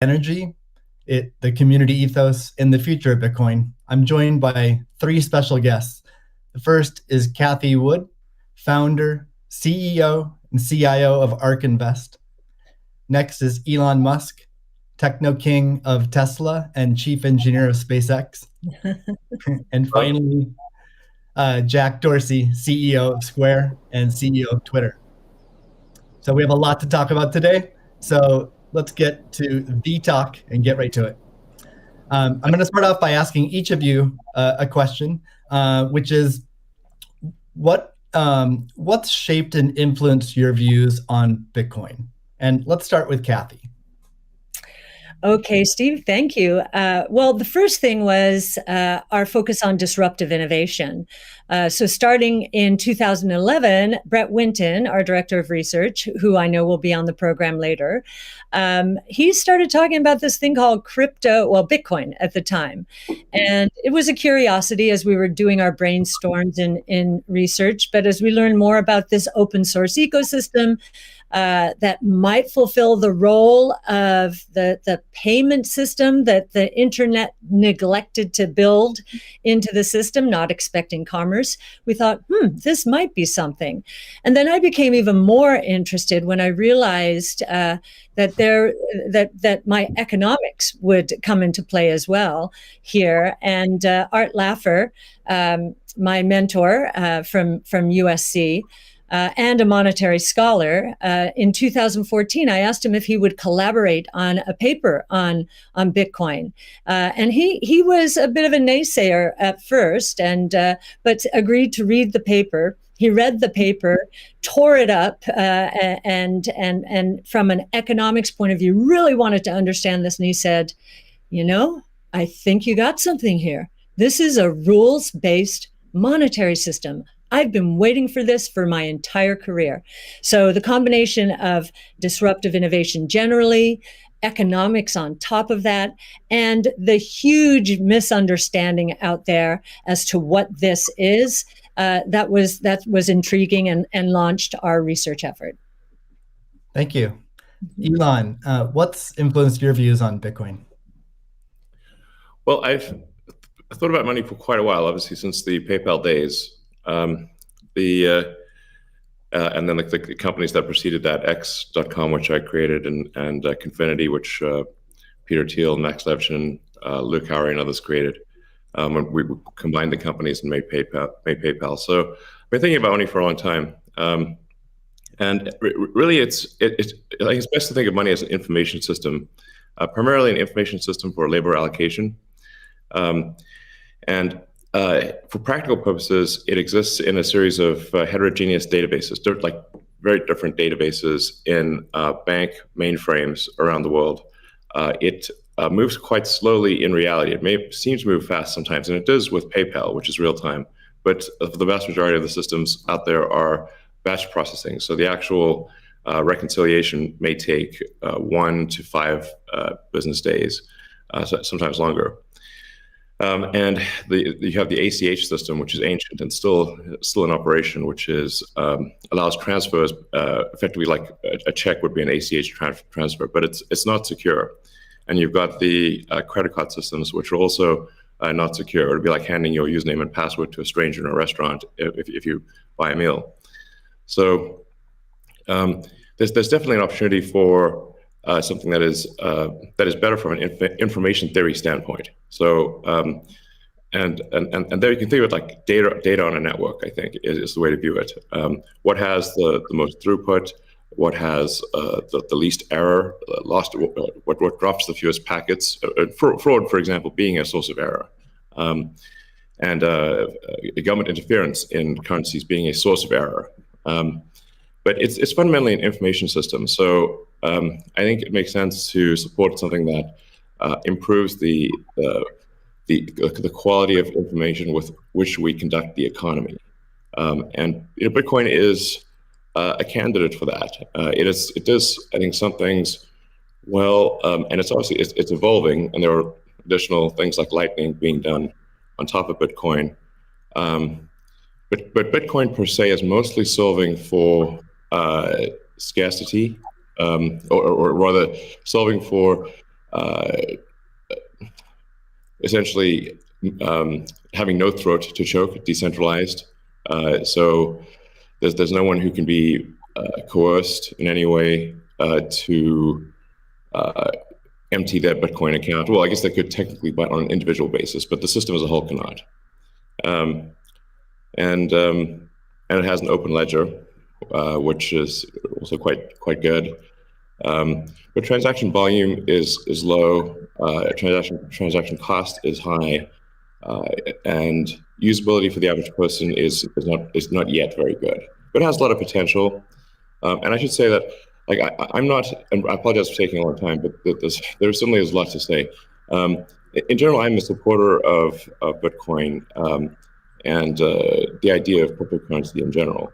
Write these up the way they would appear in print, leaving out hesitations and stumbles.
energy, the community ethos, and the future of Bitcoin. I'm joined by three special guests. The first is Cathie Wood, founder, CEO, and CIO of ARK Invest. Next is Elon Musk, techno king of Tesla and chief engineer of SpaceX. And finally, Jack Dorsey, CEO of Square and CEO of Twitter. So we have a lot to talk about today. So let's get to the talk and get right to it. I'm going to start off by asking each of you a question, which is, what's shaped and influenced your views on Bitcoin? And let's start with Cathie. Okay, Steve, thank you. Well, the first thing was our focus on disruptive innovation. So starting in 2011, Brett Winton, our director of research, who I know will be on the program later, he started talking about this thing called Bitcoin at the time. And it was a curiosity as we were doing our brainstorms in research. But as we learned more about this open source ecosystem, that might fulfill the role of the payment system that the internet neglected to build into the system, not expecting commerce. We thought, this might be something. And then I became even more interested when I realized that my economics would come into play as well here. And Art Laffer, my mentor from USC, and a monetary scholar, in 2014, I asked him if he would collaborate on a paper on Bitcoin, and he was a bit of a naysayer at first, but agreed to read the paper. He read the paper, tore it up, and from an economics point of view, really wanted to understand this. And he said, I think you got something here. This is a rules-based monetary system. I've been waiting for this for my entire career. So the combination of disruptive innovation generally, economics on top of that, and the huge misunderstanding out there as to what this is, that was intriguing and launched our research effort. Thank you. Elon, what's influenced your views on Bitcoin? Well, I've thought about money for quite a while, obviously, since the PayPal days. And then the companies that preceded that, X.com, which I created, and Confinity, which Peter Thiel, Max Levchin, Luke Howry, and others created. When we combined the companies and made PayPal. So I've been thinking about money for a long time. And really, I think it's best to think of money as an information system, primarily an information system for labor allocation. For practical purposes, it exists in a series of heterogeneous databases, like very different databases in bank mainframes around the world. It moves quite slowly in reality. It seems to move fast sometimes, and it does with PayPal, which is real time. But the vast majority of the systems out there are batch processing. So the actual reconciliation may take 1 to 5 business days, sometimes longer. And you have the ACH system, which is ancient and still in operation, which allows transfers effectively like a check would be an ACH transfer, but it's not secure. And you've got the credit card systems, which are also not secure. It would be like handing your username and password to a stranger in a restaurant if you buy a meal. So there's definitely an opportunity for something that is better from an information theory standpoint. So and there you can think of it like data on a network. I think is the way to view it. What has the most throughput? What has the least error? What drops the fewest packets? Fraud, for example, being a source of error, and government interference in currencies being a source of error. But it's fundamentally an information system. So I think it makes sense to support something that improves the quality of information with which we conduct the economy. And Bitcoin is a candidate for that. It does, I think, some things well, and it's obviously it's evolving, and there are additional things like Lightning being done on top of Bitcoin. But Bitcoin per se is mostly solving for scarcity, or rather solving for essentially having no throat to choke, decentralized. So there's no one who can be coerced in any way to empty their Bitcoin account. Well, I guess they could technically, but on an individual basis, but the system as a whole cannot. And it has an open ledger, which is also quite good. But transaction volume is low. Transaction cost is high, and usability for the average person is not yet very good. But it has a lot of potential. And I should say that, like, I'm not, and I apologize for taking a long time, but there certainly is a lot to say. In general, I'm a supporter of Bitcoin and the idea of cryptocurrency in general.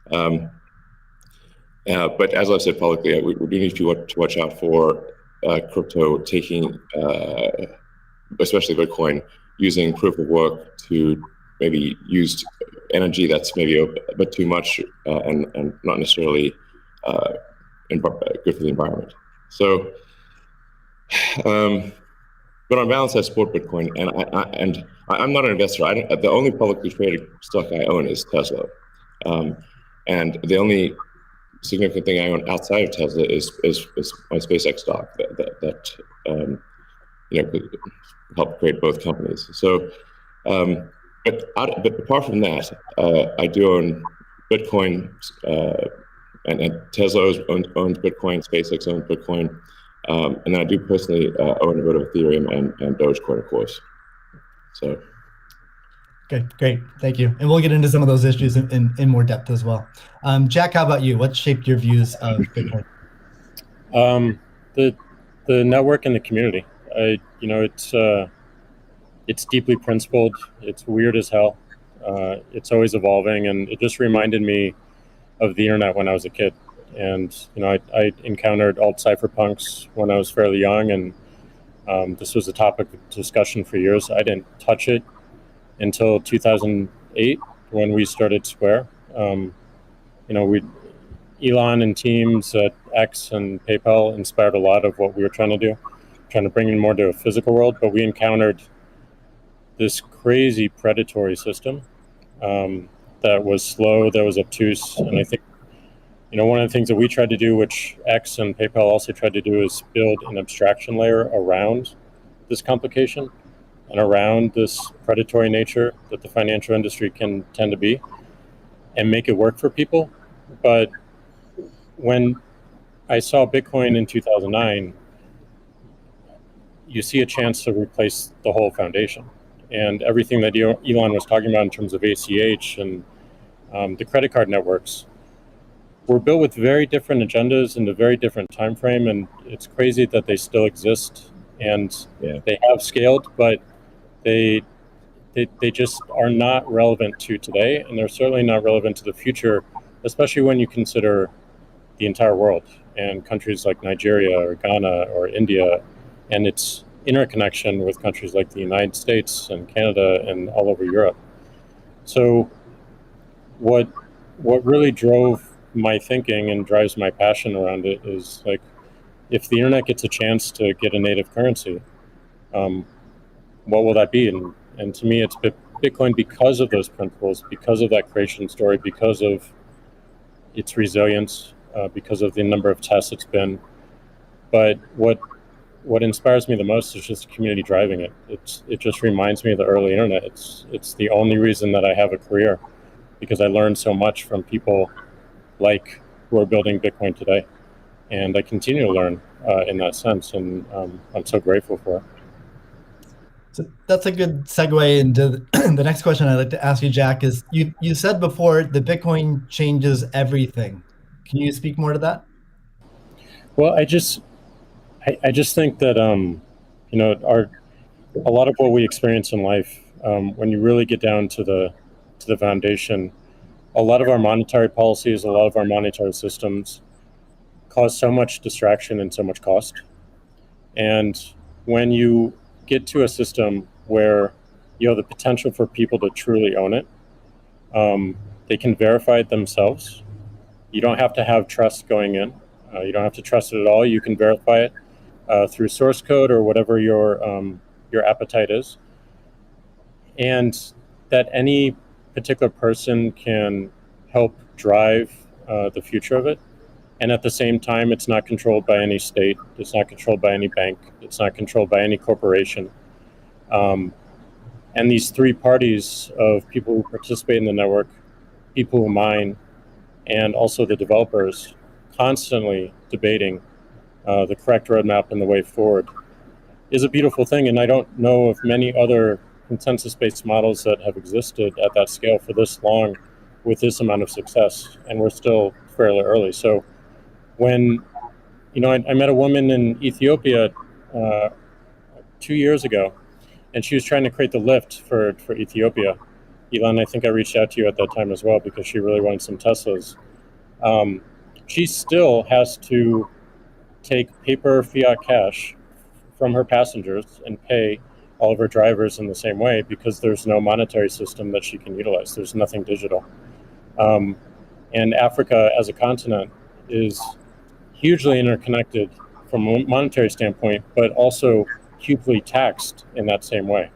But as I've said publicly, we do need to watch out for crypto taking, especially Bitcoin, using proof of work to maybe use energy that's maybe a bit too much and not necessarily good for the environment. So, but on balance, I support Bitcoin, and I'm not an investor. The only publicly traded stock I own is Tesla, and the only significant thing I own outside of Tesla is my SpaceX stock that could help create both companies. So, but apart from that, I do own Bitcoin, and Tesla owns Bitcoin, SpaceX owns Bitcoin, and then I do personally own a bit of Ethereum and Dogecoin, of course. So. Okay, great, thank you. And we'll get into some of those issues in more depth as well. Jack, how about you? What shaped your views of Bitcoin? The network and the community. It's deeply principled. It's weird as hell. It's always evolving, and it just reminded me of the internet when I was a kid. And I encountered alt cypherpunks when I was fairly young, and this was a topic of discussion for years. I didn't touch it until 2008 when we started Square. Elon and teams at X and PayPal inspired a lot of what we were trying to do, trying to bring in more to a physical world. But we encountered this crazy predatory system that was slow, that was obtuse. And I think, one of the things that we tried to do, which X and PayPal also tried to do, is build an abstraction layer around this complication and around this predatory nature that the financial industry can tend to be, and make it work for people. But when I saw Bitcoin in 2009, you see a chance to replace the whole foundation. And everything that Elon was talking about in terms of ACH and the credit card networks were built with very different agendas in a very different time frame. And it's crazy that they still exist, and they have scaled, but they just are not relevant to today, and they're certainly not relevant to the future, especially when you consider the entire world and countries like Nigeria or Ghana or India, and its interconnection with countries like the United States and Canada and all over Europe. So what really drove my thinking and drives my passion around it is, like, if the internet gets a chance to get a native currency, what will that be? And to me, it's Bitcoin, because of those principles, because of that creation story, because of its resilience, because of the number of tests it's been. But what inspires me the most is just the community driving it. It just reminds me of the early internet. It's the only reason that I have a career, because I learned so much from people like who are building Bitcoin today, and I continue to learn in that sense, and I'm so grateful for it. So that's a good segue into the next question I'd like to ask you, Jack. Is you said before that Bitcoin changes everything. Can you speak more to that? Well, I just think that a lot of what we experience in life, when you really get down to the foundation, a lot of our monetary policies, a lot of our monetary systems cause so much distraction and so much cost. And when you get to a system where you have the potential for people to truly own it, they can verify it themselves. You don't have to have trust going in. You don't have to trust it at all. You can verify it. through source code or whatever your appetite is, and that any particular person can help drive the future of it. And at the same time, it's not controlled by any state, it's not controlled by any bank, it's not controlled by any corporation. And these three parties of people who participate in the network, people who mine, and also the developers, constantly debating the correct roadmap and the way forward, is a beautiful thing. And I don't know of many other consensus-based models that have existed at that scale for this long with this amount of success. And we're still fairly early. So when, I met a woman in Ethiopia 2 years ago, and she was trying to create the lift for Ethiopia. Elon, I think I reached out to you at that time as well because she really wanted some Teslas. She still has to take paper fiat cash from her passengers and pay all of her drivers in the same way because there's no monetary system that she can utilize. There's nothing digital. And Africa as a continent is hugely interconnected from a monetary standpoint, but also hugely taxed in that same way.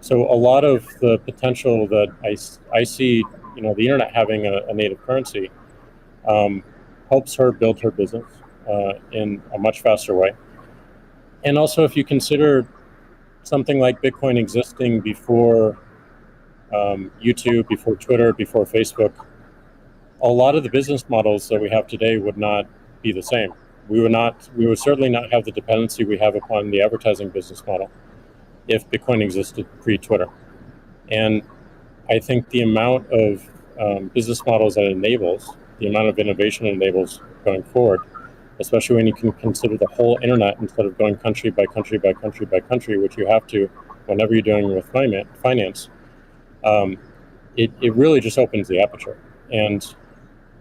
So a lot of the potential that I see, the internet having a native currency helps her build her business in a much faster way. And also, if you consider something like Bitcoin existing before YouTube, before Twitter, before Facebook, a lot of the business models that we have today would not be the same. We would certainly not have the dependency we have upon the advertising business model if Bitcoin existed pre-Twitter. And I think the amount of business models that it enables, the amount of innovation it enables going forward, especially when you can consider the whole internet instead of going country by country by country by country, which you have to whenever you're dealing with finance, it really just opens the aperture. And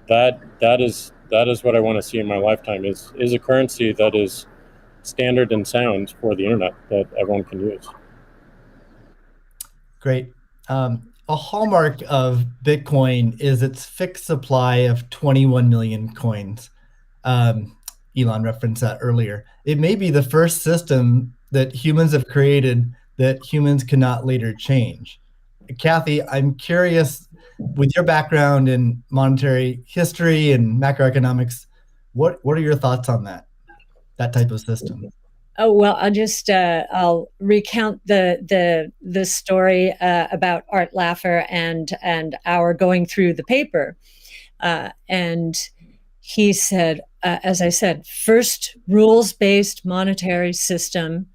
that is what I want to see in my lifetime is a currency that is standard and sound for the internet that everyone can use. Great. A hallmark of Bitcoin is its fixed supply of 21 million coins. Elon referenced that earlier. It may be the first system that humans have created that humans cannot later change. Kathy, I'm curious, with your background in monetary history and macroeconomics, what are your thoughts on that type of system? Oh, well, I'll recount the story about Art Laffer and our going through the paper. And he said, as I said, first rules-based monetary system,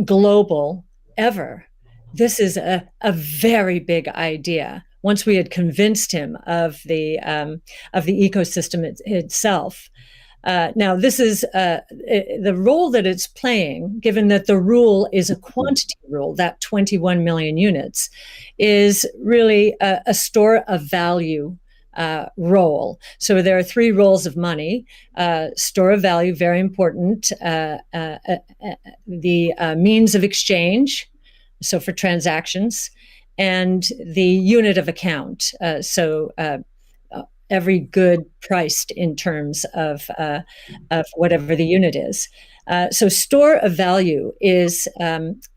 global, ever. This is a very big idea. Once we had convinced him of the ecosystem itself. Now, this is the role that it's playing, given that the rule is a quantity rule, that 21 million units, is really a store of value role. So there are three roles of money. Store of value, very important. The means of exchange, so for transactions, and the unit of account. Every good priced in terms of whatever the unit is. So store of value is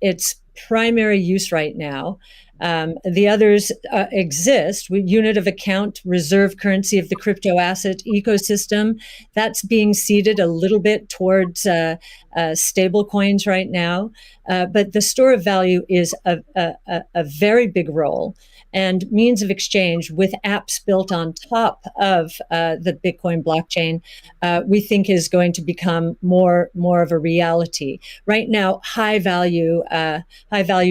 its primary use right now. The others exist. Unit of account, reserve currency of the crypto asset ecosystem. That's being seeded a little bit towards stable coins right now. But the store of value is a very big role. And means of exchange with apps built on top of the Bitcoin blockchain, we think is going to become more of a reality. Right now, high value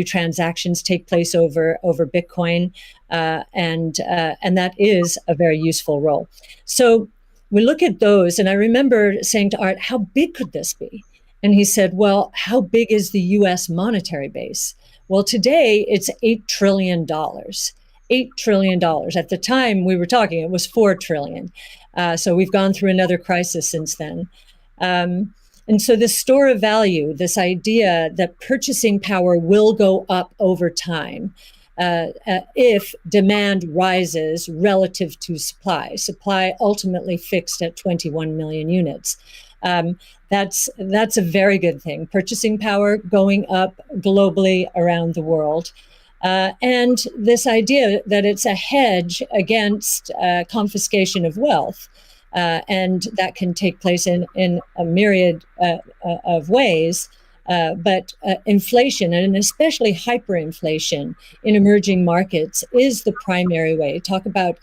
transactions take place over Bitcoin, and that is a very useful role. So we look at those, and I remember saying to Art, "How big could this be?" And he said, "Well, how big is the U.S. monetary base?" Well, today it's $8 trillion. $8 trillion. At the time we were talking, it was $4 trillion. So we've gone through another crisis since then. And so this store of value, this idea that purchasing power will go up over time if demand rises relative to supply. Supply ultimately fixed at 21 million units. That's a very good thing. Purchasing power going up globally around the world. And this idea that it's a hedge against confiscation of wealth. And that can take place in a myriad of ways. But inflation, and especially hyperinflation in emerging markets, is the primary way. Talk about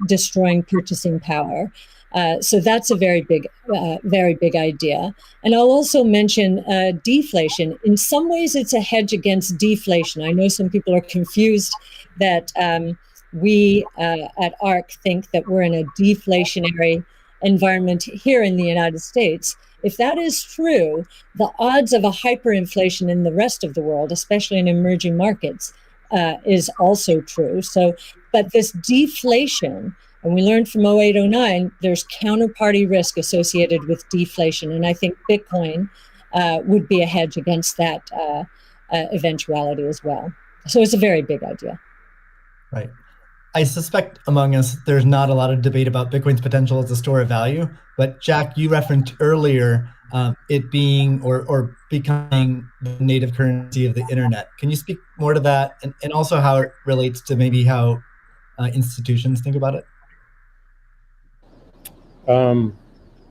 destroying purchasing power. So that's a very big idea. And I'll also mention deflation. In some ways, it's a hedge against deflation. I know some people are confused that we at ARC think that we're in a deflationary environment here in the United States. If that is true, the odds of a hyperinflation in the rest of the world, especially in emerging markets, is also true. So, but this deflation, and we learned from 0809, there's counterparty risk associated with deflation. And I think Bitcoin would be a hedge against that eventuality as well. So it's a very big idea. Right. I suspect among us, there's not a lot of debate about Bitcoin's potential as a store of value. But Jack, you referenced earlier it being or becoming the native currency of the internet. Can you speak more to that, and also how it relates to maybe how institutions think about it?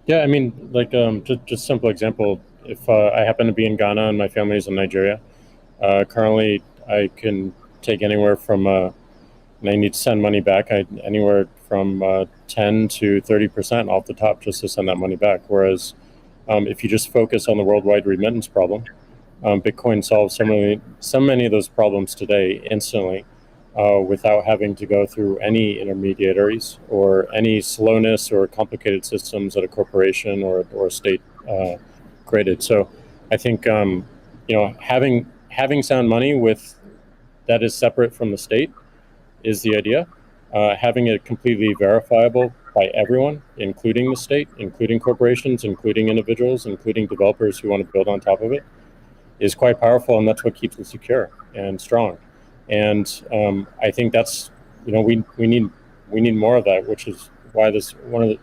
Yeah, I mean, like just simple example. If I happen to be in Ghana and my family is in Nigeria, currently I can take anywhere from and I need to send money back, anywhere from 10 to 30% off the top just to send that money back. Whereas if you just focus on the worldwide remittance problem, Bitcoin solves so many of those problems today instantly without having to go through any intermediaries or any slowness or complicated systems that a corporation or a state created. So I think having sound money that is separate from the state is the idea. Having it completely verifiable by everyone, including the state, including corporations, including individuals, including developers who want to build on top of it, is quite powerful, and that's what keeps it secure and strong. And I think that's we need more of that, which is why one of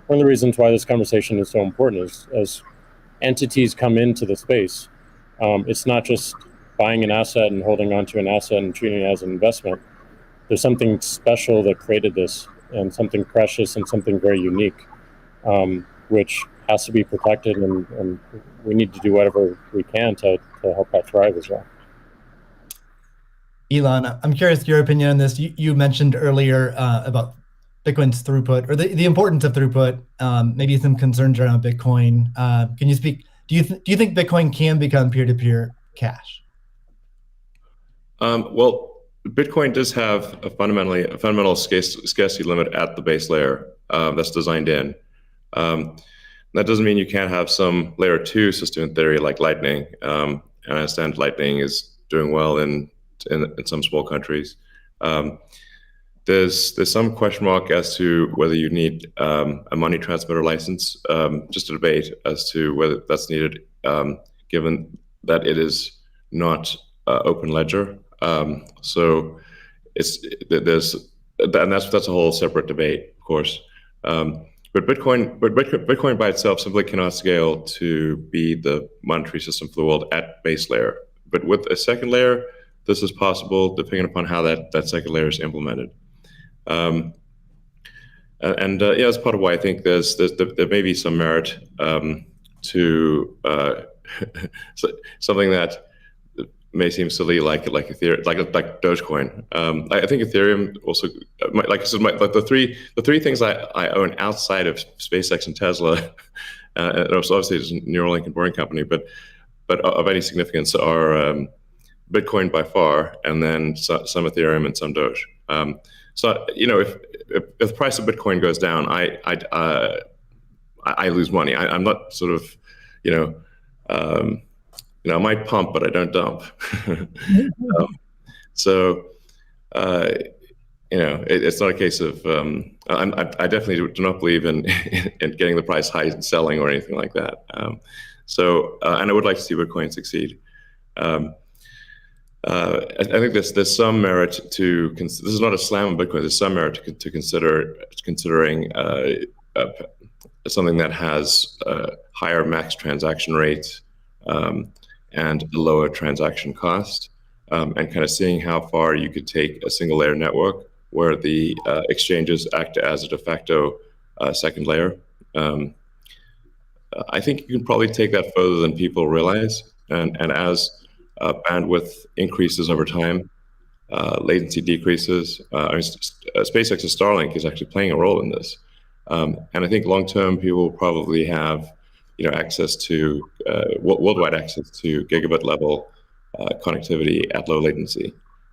the reasons why this conversation is so important is as entities come into the space, it's not just buying an asset and holding on to an asset and treating it as an investment. There's something special that created this, and something precious and something very unique, which has to be protected, and we need to do whatever we can to help that thrive as well. Elon, I'm curious your opinion on this. You mentioned earlier about Bitcoin's throughput, or the importance of throughput, maybe some concerns around Bitcoin. Can you speak? Do you think Bitcoin can become peer-to-peer cash? Well, Bitcoin does have a fundamental scarcity limit at the base layer that's designed in. That doesn't mean you can't have some layer 2 system in theory like Lightning. And I understand Lightning is doing well in some small countries. There's some question mark as to whether you need a money transmitter license. Just a debate as to whether that's needed, given that it is not open ledger. So that's a whole separate debate, of course. But Bitcoin by itself simply cannot scale to be the monetary system for the world at base layer. But with a second layer, this is possible depending upon how that second layer is implemented. That's part of why I think there may be some merit to something that may seem silly, like Ethereum, like Dogecoin. I think Ethereum also, like I said, the three things I own outside of SpaceX and Tesla, and obviously it's a Neuralink and Boring Company, but of any significance are Bitcoin by far, and then some Ethereum and some Doge. So if the price of Bitcoin goes down, I lose money. I'm not sort of I might pump, but I don't dump. It's not a case of. I definitely do not believe in getting the price high and selling or anything like that. And I would like to see Bitcoin succeed. I think there's some merit to. This is not a slam on Bitcoin. There's some merit to considering something that has a higher max transaction rate and a lower transaction cost, and kind of seeing how far you could take a single layer network where the exchanges act as a de facto second layer. I think you can probably take that further than people realize. And as bandwidth increases over time, latency decreases. SpaceX's Starlink is actually playing a role in this. And I think long-term, people will probably have access to worldwide access to gigabit level connectivity at low latency,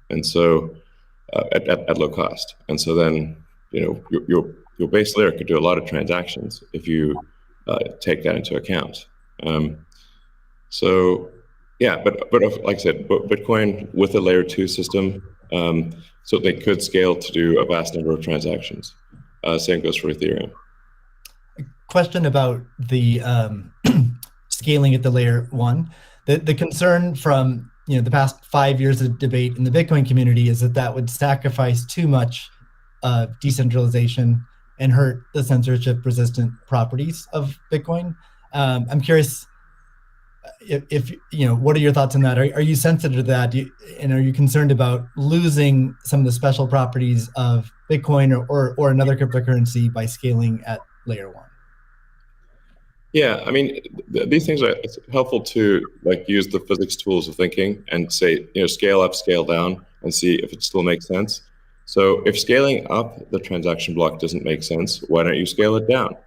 and so at low cost. And so then your base layer could do a lot of transactions if you take that into account. So yeah, but like I said, Bitcoin with a layer 2 system, so they could scale to do a vast number of transactions. Same goes for Ethereum. Question about the scaling at the layer 1. The concern from the past 5 years of debate in the Bitcoin community is that would sacrifice too much decentralization and hurt the censorship-resistant properties of Bitcoin. I'm curious if what are your thoughts on that? Are you sensitive to that? And are you concerned about losing some of the special properties of Bitcoin or another cryptocurrency by scaling at layer 1? Yeah, I mean, these things are helpful to use the physics tools of thinking and say, scale up, scale down, and see if it still makes sense. So if scaling up the transaction block doesn't make sense, why don't you scale it down?